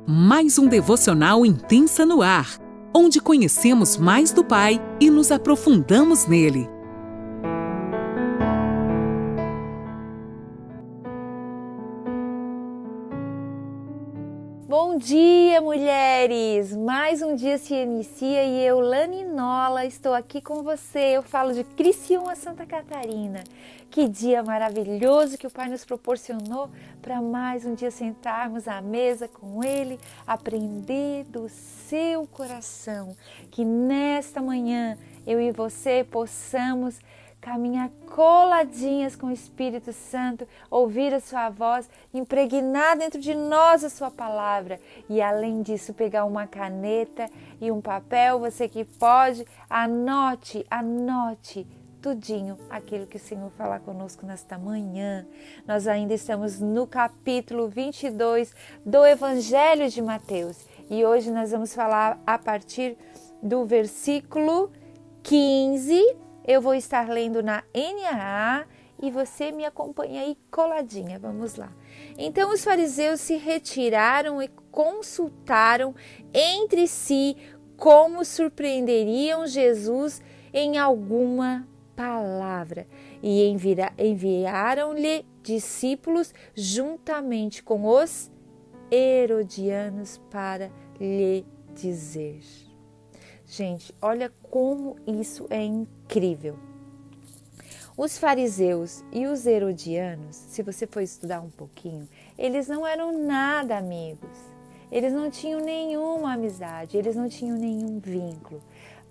Mais um devocional Intensa no Ar, onde conhecemos mais do Pai e nos aprofundamos nele. Bom dia, mulheres! Mais um dia se inicia e eu, Lani Nola, estou aqui com você. Eu falo de Criciúma, Santa Catarina. Que dia maravilhoso que o Pai nos proporcionou para mais um dia sentarmos à mesa com Ele, aprender do seu coração. Que nesta manhã eu e você possamos caminhar coladinhas com o Espírito Santo, ouvir a sua voz, impregnar dentro de nós a sua palavra e além disso pegar uma caneta e um papel, você que pode, anote tudinho aquilo que o Senhor falar conosco nesta manhã. Nós ainda estamos no capítulo 22 do Evangelho de Mateus e hoje nós vamos falar a partir do versículo 15. Eu vou estar lendo na NAA e você me acompanha aí coladinha. Vamos lá. Então os fariseus se retiraram e consultaram entre si como surpreenderiam Jesus em alguma palavra e enviaram-lhe discípulos juntamente com os herodianos para lhe dizer. Gente, olha como isso é incrível. Os fariseus e os herodianos, se você for estudar um pouquinho, eles não eram nada amigos. Eles não tinham nenhuma amizade, eles não tinham nenhum vínculo.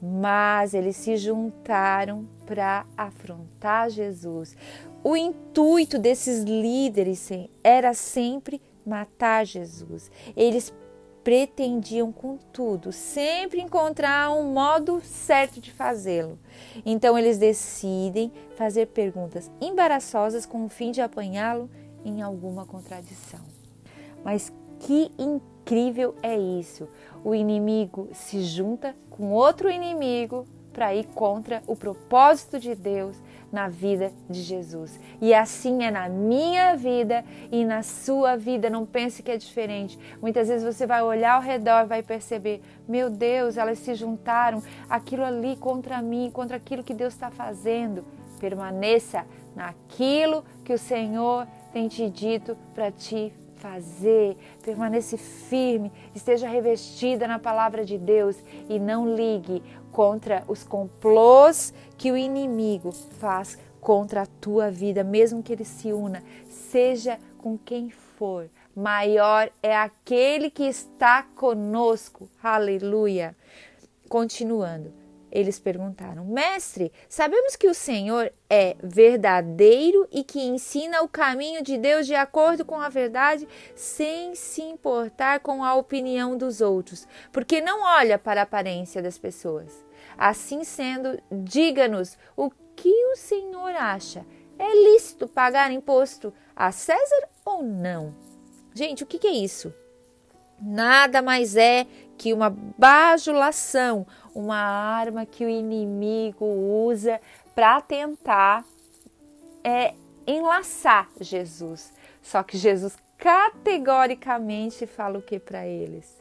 Mas eles se juntaram para afrontar Jesus. O intuito desses líderes era sempre matar Jesus. Eles pretendiam, contudo, sempre encontrar um modo certo de fazê-lo. Então, eles decidem fazer perguntas embaraçosas com o fim de apanhá-lo em alguma contradição. Mas que incrível é isso! O inimigo se junta com outro inimigo para ir contra o propósito de Deus na vida de Jesus. E assim é na minha vida e na sua vida. Não pense que é diferente. Muitas vezes você vai olhar ao redor e vai perceber, meu Deus, elas se juntaram, aquilo ali contra mim, contra aquilo que Deus está fazendo. Permaneça naquilo que o Senhor tem te dito para ti fazer. Permaneça firme, esteja revestida na palavra de Deus e não ligue contra os complôs que o inimigo faz contra a tua vida, mesmo que ele se una, seja com quem for, maior é aquele que está conosco. Aleluia! Continuando, eles perguntaram, mestre, sabemos que o Senhor é verdadeiro e que ensina o caminho de Deus de acordo com a verdade, sem se importar com a opinião dos outros, porque não olha para a aparência das pessoas. Assim sendo, diga-nos o que o Senhor acha. É lícito pagar imposto a César ou não? Gente, o que é isso? Nada mais é que uma bajulação, uma arma que o inimigo usa para tentar enlaçar Jesus. Só que Jesus categoricamente fala o que para eles?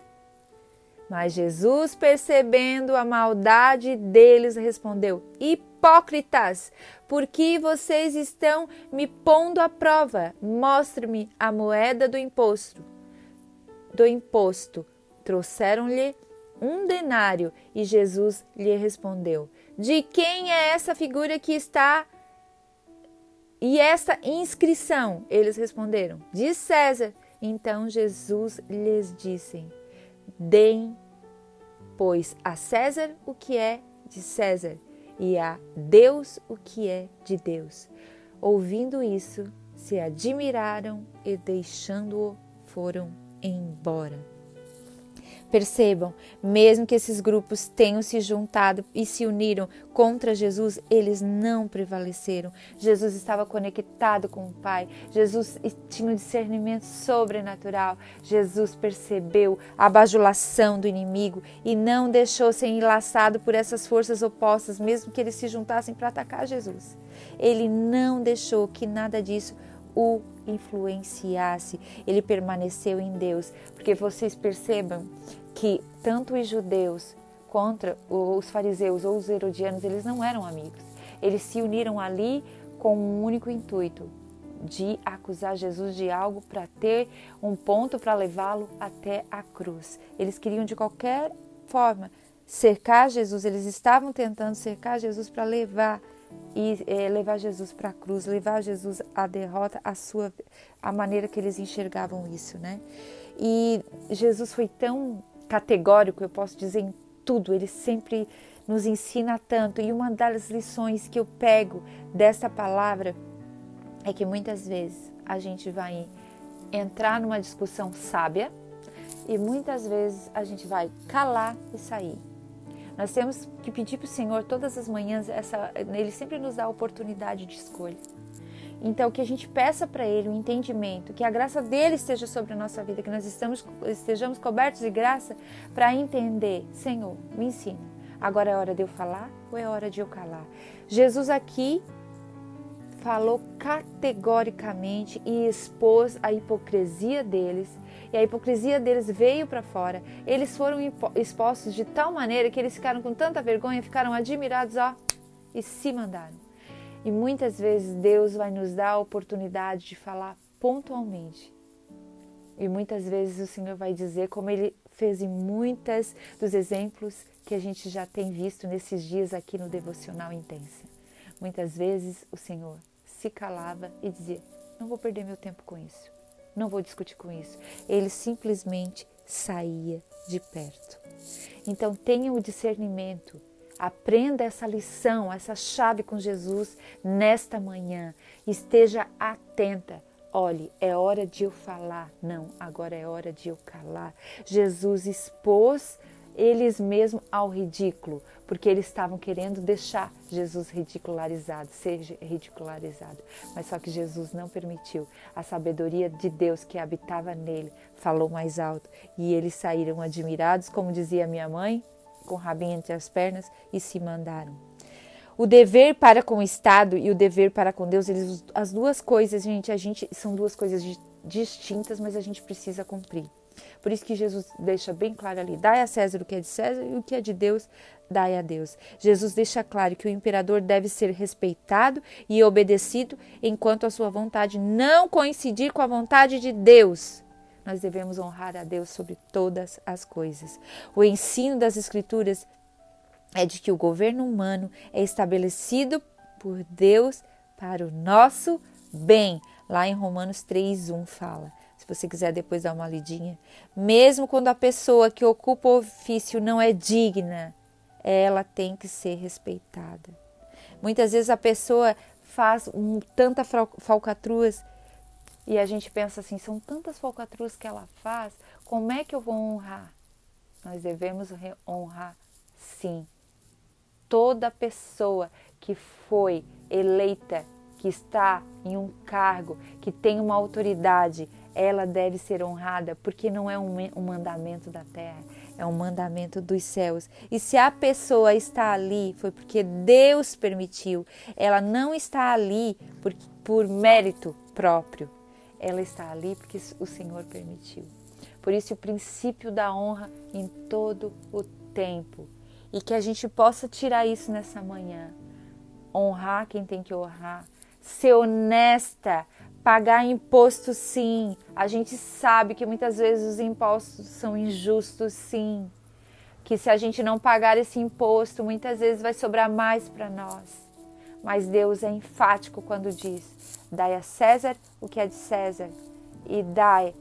Mas Jesus, percebendo a maldade deles, respondeu, hipócritas, por que vocês estão me pondo à prova? Mostre-me a moeda do imposto. Trouxeram-lhe um denário e Jesus lhe respondeu, de quem é essa figura que está e esta inscrição? Eles responderam, de César. Então Jesus lhes disse, deem, pois, a César o que é de César e a Deus o que é de Deus. Ouvindo isso, se admiraram e deixando-o, foram embora. Percebam, mesmo que esses grupos tenham se juntado e se uniram contra Jesus, eles não prevaleceram. Jesus estava conectado com o Pai. Jesus tinha um discernimento sobrenatural. Jesus percebeu a bajulação do inimigo e não deixou ser enlaçado por essas forças opostas, mesmo que eles se juntassem para atacar Jesus. Ele não deixou que nada disso o influenciasse, ele permaneceu em Deus. Porque vocês percebam que tanto os judeus contra os fariseus ou os herodianos, eles não eram amigos. Eles se uniram ali com um único intuito, de acusar Jesus de algo para ter um ponto para levá-lo até a cruz. Eles queriam de qualquer forma cercar Jesus, eles estavam tentando cercar Jesus para levar Jesus para a cruz, levar Jesus à derrota, a maneira que eles enxergavam isso, né? E Jesus foi tão categórico, eu posso dizer, em tudo, ele sempre nos ensina tanto. E uma das lições que eu pego dessa palavra é que muitas vezes a gente vai entrar numa discussão sábia e muitas vezes a gente vai calar e sair. Nós temos que pedir para o Senhor todas as manhãs, Ele sempre nos dá a oportunidade de escolha. Então, que a gente peça para Ele o entendimento, que a graça dEle esteja sobre a nossa vida, que nós estejamos cobertos de graça para entender, Senhor, me ensina. Agora é hora de eu falar ou é hora de eu calar? Jesus aqui falou categoricamente e expôs a hipocrisia deles, e a hipocrisia deles veio para fora. Eles foram expostos de tal maneira que eles ficaram com tanta vergonha, ficaram admirados, e se mandaram. E muitas vezes Deus vai nos dar a oportunidade de falar pontualmente. E muitas vezes o Senhor vai dizer, como Ele fez em muitos dos exemplos que a gente já tem visto nesses dias aqui no Devocional Intensa. Muitas vezes o Senhor se calava e dizia, não vou perder meu tempo com isso, não vou discutir com isso. Ele simplesmente saía de perto. Então tenha o discernimento, aprenda essa lição, essa chave com Jesus nesta manhã, esteja atenta. Olhe, é hora de eu falar, não, agora é hora de eu calar. Jesus expôs eles mesmos ao ridículo, porque eles estavam querendo deixar Jesus ridicularizado, ser ridicularizado. Mas só que Jesus não permitiu. A sabedoria de Deus que habitava nele falou mais alto e eles saíram admirados, como dizia minha mãe, com o rabinho entre as pernas, e se mandaram. O dever para com o Estado e o dever para com Deus, as duas coisas, gente, são duas coisas distintas, mas a gente precisa cumprir. Por isso que Jesus deixa bem claro ali, dai a César o que é de César e o que é de Deus, dai a Deus. Jesus deixa claro que o imperador deve ser respeitado e obedecido enquanto a sua vontade não coincidir com a vontade de Deus. Nós devemos honrar a Deus sobre todas as coisas. O ensino das Escrituras é de que o governo humano é estabelecido por Deus para o nosso bem. Lá em Romanos 3:1 fala. Se você quiser depois dar uma lidinha. Mesmo quando a pessoa que ocupa o ofício não é digna, ela tem que ser respeitada. Muitas vezes a pessoa faz tanta falcatruas e a gente pensa assim, são tantas falcatruas que ela faz, como é que eu vou honrar? Nós devemos honrar, sim, toda pessoa que foi eleita, que está em um cargo, que tem uma autoridade, ela deve ser honrada, porque não é um mandamento da terra, é um mandamento dos céus. E se a pessoa está ali, foi porque Deus permitiu. Ela não está ali por mérito próprio. Ela está ali porque o Senhor permitiu. Por isso o princípio da honra em todo o tempo. E que a gente possa tirar isso nessa manhã. Honrar quem tem que honrar. Ser honesta. Pagar imposto, sim. A gente sabe que muitas vezes os impostos são injustos, sim. Que se a gente não pagar esse imposto, muitas vezes vai sobrar mais para nós. Mas Deus é enfático quando diz, dai a César o que é de César e dai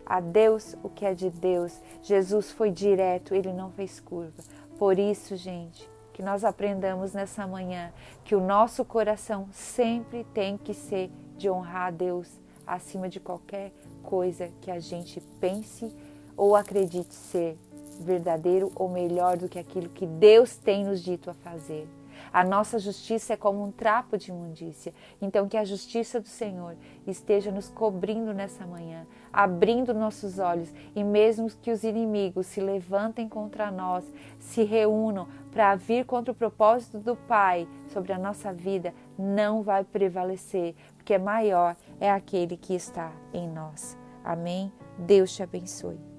a Deus o que é de Deus. Jesus foi direto, ele não fez curva. Por isso, gente, que nós aprendamos nessa manhã que o nosso coração sempre tem que ser de honrar a Deus acima de qualquer coisa que a gente pense ou acredite ser verdadeiro ou melhor do que aquilo que Deus tem nos dito a fazer. A nossa justiça é como um trapo de imundícia. Então que a justiça do Senhor esteja nos cobrindo nessa manhã, abrindo nossos olhos, e mesmo que os inimigos se levantem contra nós, se reúnam para vir contra o propósito do Pai sobre a nossa vida, não vai prevalecer, porque maior é aquele que está em nós. Amém? Deus te abençoe.